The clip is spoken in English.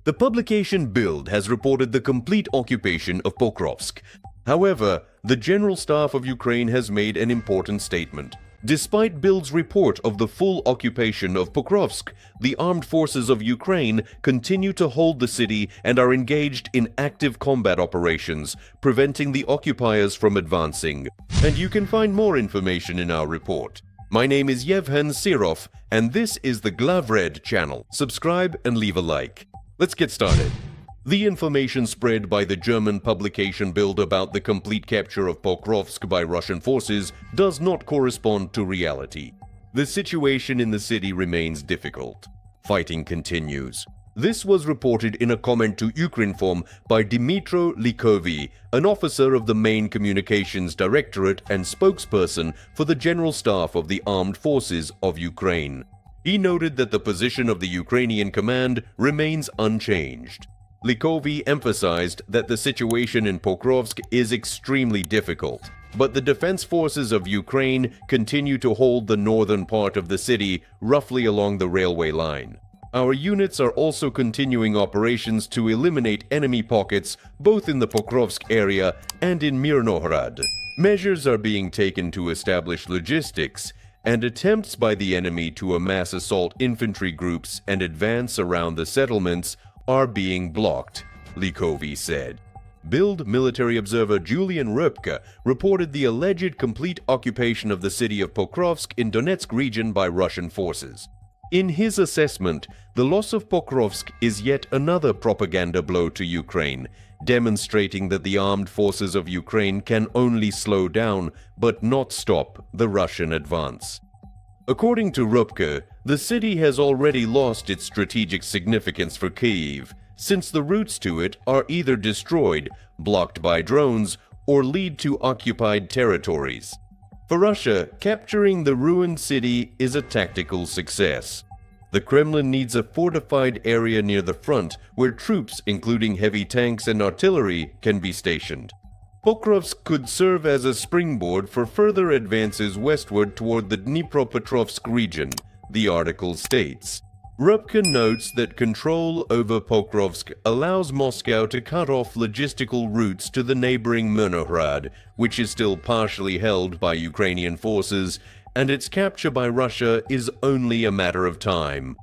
The publication Bild has reported the complete occupation of Pokrovsk. However, the General Staff of Ukraine has made an important statement. Despite Bild's report of the full occupation of Pokrovsk, the armed forces of Ukraine continue to hold the city and are engaged in active combat operations, preventing the occupiers from advancing. And you can find more information in our report. My name is Yevhen Sirov, and this is the Glavred channel. Subscribe and leave a like. Let's get started. The information spread by the German publication Bild about the complete capture of Pokrovsk by Russian forces does not correspond to reality. The situation in the city remains difficult. Fighting continues. This was reported in a comment to Ukrinform by Dmytro Likovy, an officer of the main communications directorate and spokesperson for the General Staff of the Armed Forces of Ukraine. He noted that the position of the Ukrainian command remains unchanged. Likovy emphasized that the situation in Pokrovsk is extremely difficult, but the defense forces of Ukraine continue to hold the northern part of the city roughly along the railway line. Our units are also continuing operations to eliminate enemy pockets both in the Pokrovsk area and in Mirnohrad. Measures are being taken to establish logistics, and attempts by the enemy to amass assault infantry groups and advance around the settlements are being blocked, Likovy said. Bild military observer Julian Röpke reported the alleged complete occupation of the city of Pokrovsk in Donetsk region by Russian forces. In his assessment, the loss of Pokrovsk is yet another propaganda blow to Ukraine, demonstrating that the armed forces of Ukraine can only slow down but not stop the Russian advance. According to Röpke, the city has already lost its strategic significance for Kyiv, since the routes to it are either destroyed, blocked by drones, or lead to occupied territories. For Russia, capturing the ruined city is a tactical success. The Kremlin needs a fortified area near the front where troops, including heavy tanks and artillery, can be stationed. Pokrovsk could serve as a springboard for further advances westward toward the Dnipropetrovsk region, the article states. Röpke notes that control over Pokrovsk allows Moscow to cut off logistical routes to the neighboring Mirnohrad, which is still partially held by Ukrainian forces, and its capture by Russia is only a matter of time.